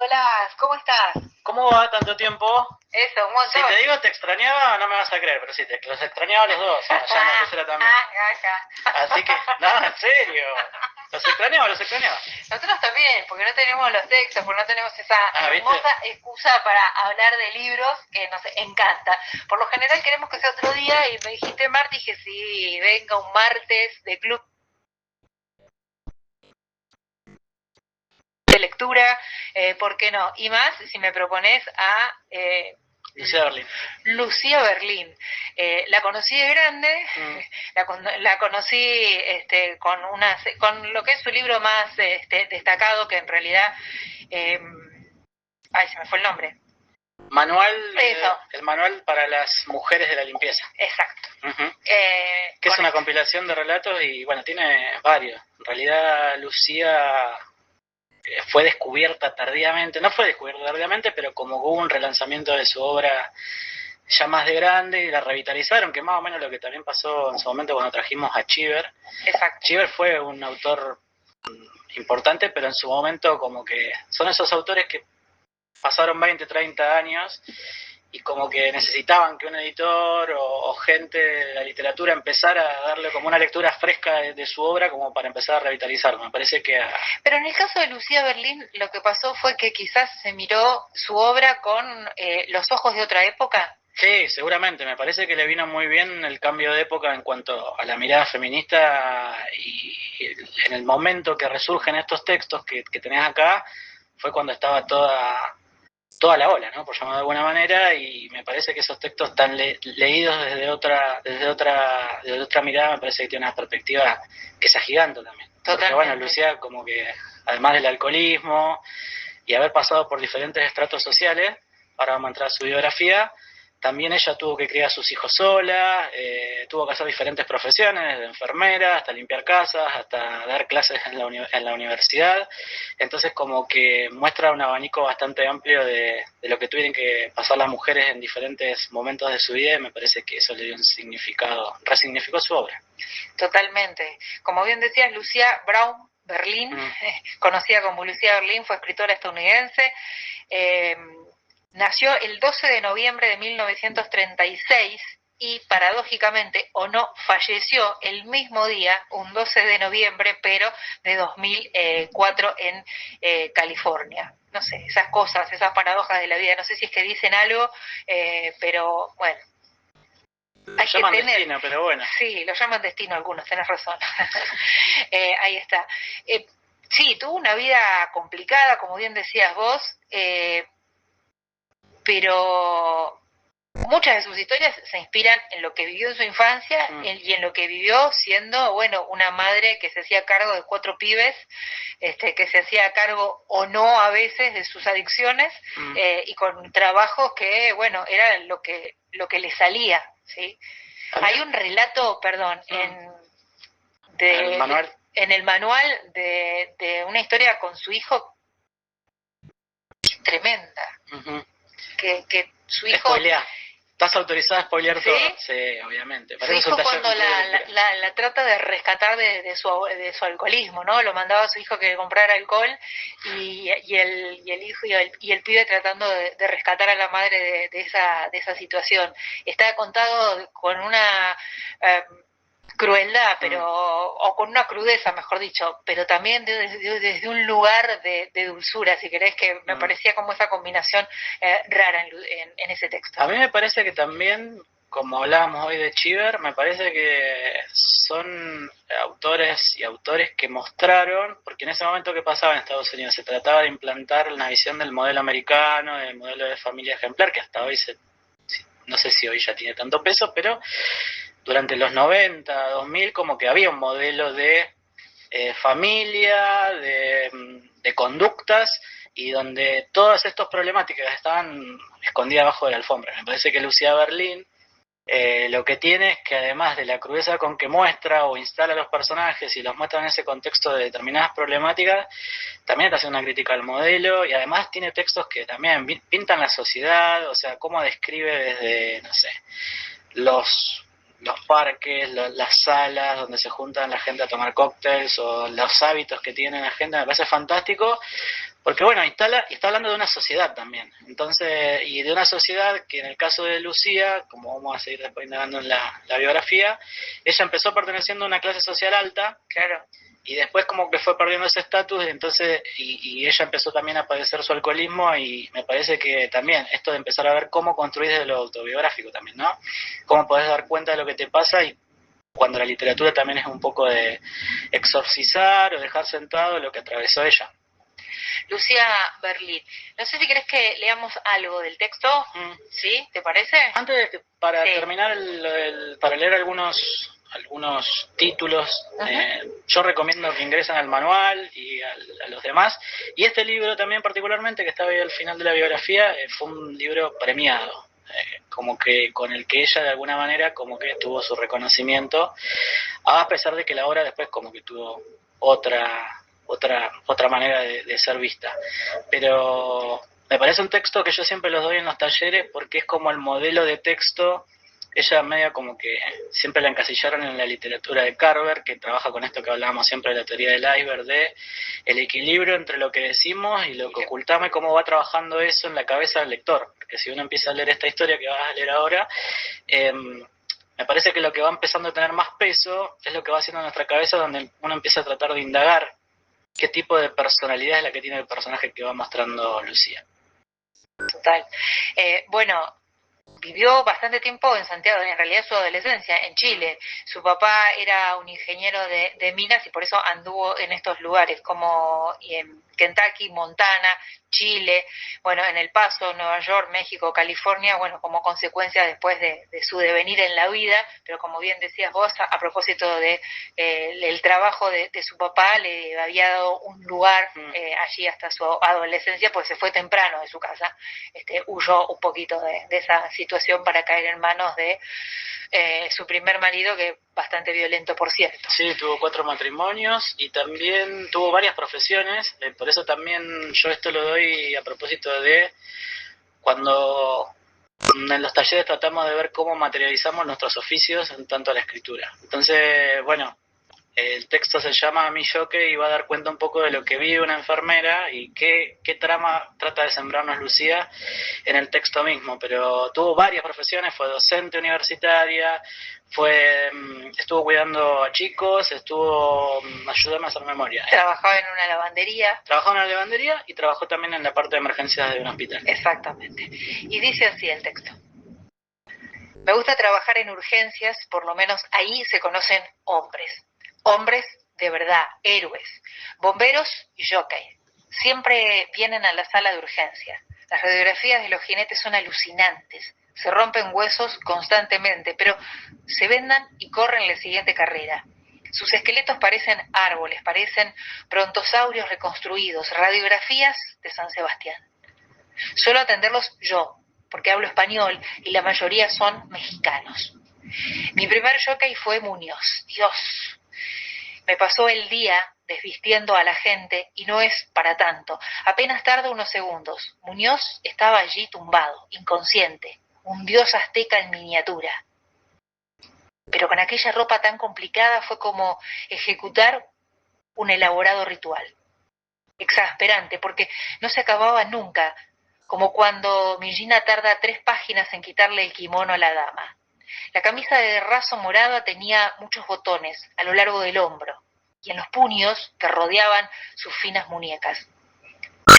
Hola, ¿cómo estás? ¿Cómo va tanto tiempo? Eso, un Si montón. te digo te extrañaba, no me vas a creer, pero sí, los extrañaba a los dos, allá en la tercera también. Así que, no, en serio, los extrañaba. Nosotros también, porque no tenemos los textos, porque no tenemos esa ¿Viste? hermosa excusa para hablar de libros que nos encanta. Por lo general queremos que sea otro día y me dijiste martes, dije sí, venga un martes de club de lectura, ¿por qué no? Y más si me propones a Lucía Berlín. Lucía Berlín. La conocí de grande, la conocí con lo que es su libro más destacado, que en realidad, ay, se me fue el nombre. El manual para las mujeres de la limpieza. Exacto. Que es una compilación de relatos y bueno, tiene varios. En realidad Lucía fue descubierta tardíamente, no fue descubierta tardíamente, pero como hubo un relanzamiento de su obra ya más de grande y la revitalizaron, que más o menos lo que también pasó en su momento cuando trajimos a Chiver. Exacto. Chiver fue un autor importante, pero en su momento como que son esos autores que pasaron 20, 30 años y como que necesitaban que un editor o gente de la literatura empezara a darle como una lectura fresca de su obra como para empezar a revitalizarlo. Me parece que... Pero en el caso de Lucía Berlín lo que pasó fue que quizás se miró su obra con los ojos de otra época. Sí, seguramente. Me parece que le vino muy bien el cambio de época en cuanto a la mirada feminista y en el momento que resurgen estos textos que tenés acá, fue cuando estaba toda la ola, ¿no? Por llamarlo de alguna manera, y me parece que esos textos están leídos desde otra mirada, me parece que tiene una perspectiva que se agiganta también. Totalmente. Porque bueno, Lucía como que, además del alcoholismo y haber pasado por diferentes estratos sociales, ahora vamos a entrar a su biografía, también ella tuvo que criar a sus hijos sola, tuvo que hacer diferentes profesiones, desde enfermera hasta limpiar casas, hasta dar clases en la universidad. Entonces como que muestra un abanico bastante amplio de lo que tuvieron que pasar las mujeres en diferentes momentos de su vida y me parece que eso le dio un significado, resignificó su obra. Totalmente. Como bien decías, Lucía Brown Berlín, conocida como Lucía Berlín, fue escritora estadounidense. Nació el 12 de noviembre de 1936 y paradójicamente o no, falleció el mismo día, un 12 de noviembre, pero de 2004 en California. No sé, esas cosas, esas paradojas de la vida, no sé si es que dicen algo, pero bueno. Lo llaman destino, pero bueno. Sí, lo llaman destino algunos, tenés razón. Ahí está. Sí, tuvo una vida complicada, como bien decías vos, pero muchas de sus historias se inspiran en lo que vivió en su infancia y en lo que vivió siendo, bueno, una madre que se hacía cargo de 4 pibes, que se hacía cargo o no a veces de sus adicciones y con trabajos que, bueno, era lo que le salía, ¿sí? Hay un relato, perdón, en el manual de una historia con su hijo tremenda. Que su hijo... Spoilea. ¿Estás autorizada a spoilear todo? Sí, obviamente. Su hijo cuando la trata de rescatar de su alcoholismo, ¿no? Lo mandaba a su hijo que comprara alcohol y el hijo y el pibe tratando de rescatar a la madre de esa situación. Está contado con una crueldad, pero o con una crudeza, mejor dicho, pero también desde un lugar de dulzura, si querés, que me parecía como esa combinación rara en ese texto. A mí me parece que también, como hablábamos hoy de Chiver, me parece que son autores y autores que mostraron, porque en ese momento que pasaba en Estados Unidos se trataba de implantar una visión del modelo americano, del modelo de familia ejemplar, que hasta hoy no sé si hoy ya tiene tanto peso, pero durante los 90, 2000, como que había un modelo de familia, de conductas, y donde todas estas problemáticas estaban escondidas bajo de la alfombra. Me parece que Lucía Berlín lo que tiene es que además de la crudeza con que muestra o instala a los personajes y los muestra en ese contexto de determinadas problemáticas, también está haciendo una crítica al modelo y además tiene textos que también pintan la sociedad, o sea, cómo describe desde, no sé, los parques, las salas donde se juntan la gente a tomar cócteles o los hábitos que tiene la gente, me parece fantástico Porque bueno, está hablando de una sociedad también. Entonces, y de una sociedad que en el caso de Lucía, como vamos a seguir después indagando en la biografía, ella empezó perteneciendo a una clase social alta, claro, y después como que fue perdiendo ese estatus, entonces, y ella empezó también a padecer su alcoholismo, y me parece que también esto de empezar a ver cómo construir desde lo autobiográfico también, ¿no? Cómo podés dar cuenta de lo que te pasa, y cuando la literatura también es un poco de exorcizar o dejar sentado lo que atravesó ella. Lucía Berlín. No sé si querés que leamos algo del texto, ¿sí? ¿Te parece? Antes, para terminar, para leer algunos títulos, yo recomiendo que ingresen al manual y a los demás. Y este libro también particularmente, que estaba ahí al final de la biografía, fue un libro premiado. Como que con el que ella de alguna manera como que tuvo su reconocimiento, a pesar de que la obra después como que tuvo otra manera de ser vista. Pero me parece un texto que yo siempre los doy en los talleres porque es como el modelo de texto. Ella medio como que siempre la encasillaron en la literatura de Carver, que trabaja con esto que hablábamos siempre de la teoría del iceberg, de el equilibrio entre lo que decimos y lo que ocultamos, y cómo va trabajando eso en la cabeza del lector. Porque si uno empieza a leer esta historia que vas a leer ahora, me parece que lo que va empezando a tener más peso es lo que va haciendo en nuestra cabeza, donde uno empieza a tratar de indagar qué tipo de personalidad es la que tiene el personaje que va mostrando Lucía. Total. Bueno, vivió bastante tiempo en Santiago, en realidad su adolescencia, en Chile. Su papá era un ingeniero de minas y por eso anduvo en estos lugares como en Kentucky, Montana, Chile, bueno, en El Paso, Nueva York, México, California, bueno, como consecuencia después de su devenir en la vida, pero como bien decías vos, a propósito de el trabajo de su papá, le había dado un lugar allí hasta su adolescencia, pues se fue temprano de su casa, huyó un poquito de esa situación para caer en manos de su primer marido, que es bastante violento, por cierto. Sí, tuvo 4 matrimonios y también tuvo varias profesiones, por eso también yo esto lo doy a propósito de cuando en los talleres tratamos de ver cómo materializamos nuestros oficios en tanto a la escritura. Entonces, bueno, el texto se llama Mi Jockey y va a dar cuenta un poco de lo que vive una enfermera y qué trama trata de sembrarnos Lucía en el texto mismo. Pero tuvo varias profesiones, fue docente universitaria, estuvo cuidando a chicos, ayúdame a hacer memoria. Trabajaba en una lavandería. Trabajó en una lavandería y trabajó también en la parte de emergencias de un hospital. Exactamente. Y dice así el texto. Me gusta trabajar en urgencias, por lo menos ahí se conocen hombres. Hombres de verdad, héroes, bomberos y jockeys. Siempre vienen a la sala de urgencia. Las radiografías de los jinetes son alucinantes. Se rompen huesos constantemente, pero se vendan y corren la siguiente carrera. Sus esqueletos parecen árboles, parecen brontosaurios reconstruidos, radiografías de San Sebastián. Suelo atenderlos yo, porque hablo español y la mayoría son mexicanos. Mi primer jockey fue Muñoz. Dios, me pasó el día desvistiendo a la gente y no es para tanto. Apenas tarda unos segundos. Muñoz estaba allí tumbado, inconsciente, un dios azteca en miniatura. Pero con aquella ropa tan complicada fue como ejecutar un elaborado ritual. Exasperante, porque no se acababa nunca, como cuando Millina tarda 3 páginas en quitarle el kimono a la dama. La camisa de raso morado tenía muchos botones a lo largo del hombro y en los puños que rodeaban sus finas muñecas.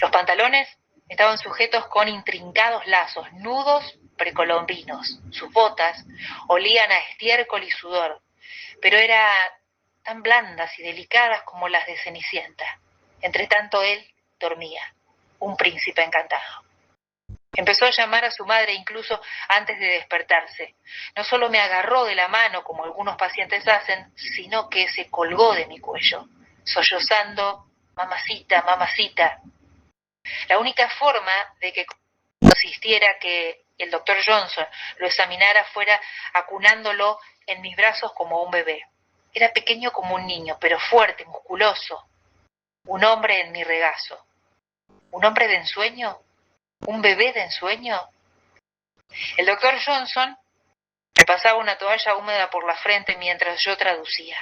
Los pantalones estaban sujetos con intrincados lazos, nudos precolombinos. Sus botas olían a estiércol y sudor, pero eran tan blandas y delicadas como las de Cenicienta. Entre tanto él dormía, un príncipe encantado. Empezó a llamar a su madre incluso antes de despertarse. No solo me agarró de la mano, como algunos pacientes hacen, sino que se colgó de mi cuello, sollozando, mamacita, mamacita. La única forma de que consistiera que el doctor Johnson lo examinara fuera acunándolo en mis brazos como un bebé. Era pequeño como un niño, pero fuerte, musculoso. Un hombre en mi regazo. ¿Un hombre de ensueño? ¿Un bebé de ensueño? El doctor Johnson me pasaba una toalla húmeda por la frente mientras yo traducía.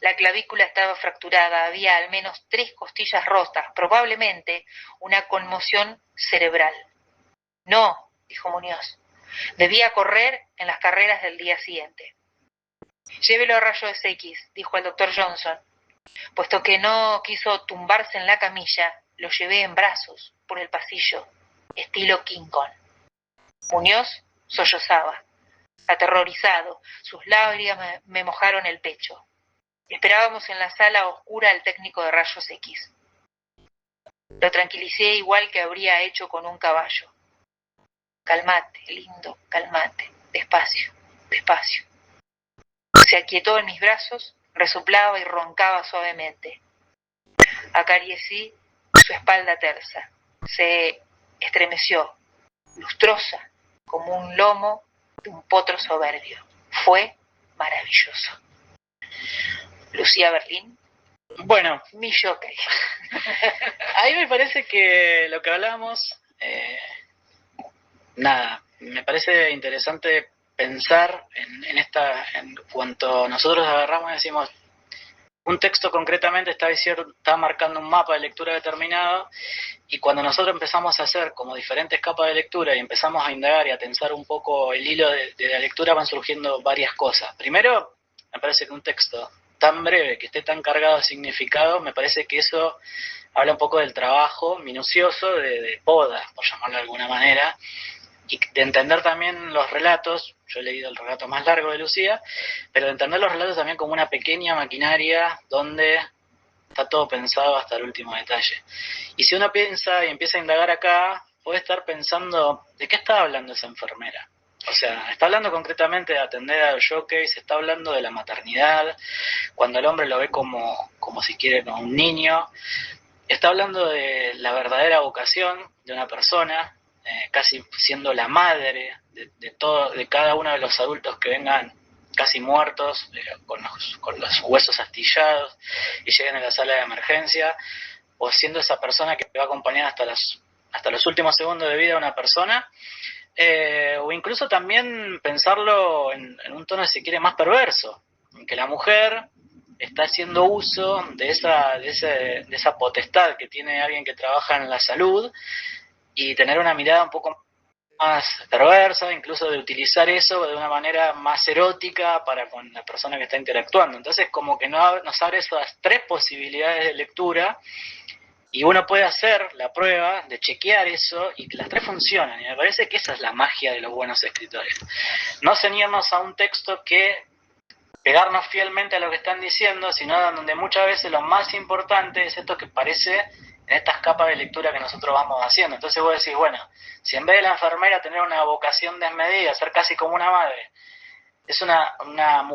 La clavícula estaba fracturada, había al menos 3 costillas rotas, probablemente una conmoción cerebral. No, dijo Muñoz, debía correr en las carreras del día siguiente. Llévelo a rayos X, dijo el doctor Johnson. Puesto que no quiso tumbarse en la camilla, lo llevé en brazos por el pasillo, estilo King Kong. Muñoz sollozaba, aterrorizado, sus lágrimas me mojaron el pecho. Esperábamos en la sala oscura al técnico de rayos X. Lo tranquilicé igual que habría hecho con un caballo. Calmate, lindo, calmate, despacio, despacio. Se aquietó en mis brazos, resoplaba y roncaba suavemente. Acaricié su espalda tersa. Se estremeció, lustrosa, como un lomo de un potro soberbio. Fue maravilloso. Lucía Berlín. Bueno, Mi jockey. ahí me parece que lo que hablamos, me parece interesante pensar en cuanto nosotros agarramos y decimos, un texto concretamente está marcando un mapa de lectura determinado, y cuando nosotros empezamos a hacer como diferentes capas de lectura y empezamos a indagar y a tensar un poco el hilo de la lectura, van surgiendo varias cosas. Primero, me parece que un texto tan breve, que esté tan cargado de significado, me parece que eso habla un poco del trabajo minucioso de poda, por llamarlo de alguna manera, y de entender también los relatos. Yo he leído el relato más largo de Lucía, pero de entender los relatos también como una pequeña maquinaria donde está todo pensado hasta el último detalle. Y si uno piensa y empieza a indagar acá, puede estar pensando, ¿de qué está hablando esa enfermera? O sea, está hablando concretamente de atender a los jockeys, está hablando de la maternidad, cuando el hombre lo ve como si quiere, como un niño. Está hablando de la verdadera vocación de una persona, casi siendo la madre de cada uno de los adultos que vengan casi muertos, con los huesos astillados, y lleguen a la sala de emergencia, o siendo esa persona que va a acompañar hasta los últimos segundos de vida de una persona, o incluso también pensarlo en un tono, si quiere, más perverso, en que la mujer está haciendo uso de esa potestad que tiene alguien que trabaja en la salud, y tener una mirada un poco más perversa, incluso de utilizar eso de una manera más erótica para con la persona que está interactuando. Entonces, como que nos abre esas 3 posibilidades de lectura, y uno puede hacer la prueba de chequear eso y que las 3 funcionan. Y me parece que esa es la magia de los buenos escritores. No ceñirnos a un texto que pegarnos fielmente a lo que están diciendo, sino donde muchas veces lo más importante es esto que parece en estas capas de lectura que nosotros vamos haciendo. Entonces vos decís, bueno, si en vez de la enfermera tener una vocación desmedida, ser casi como una madre, es una mujer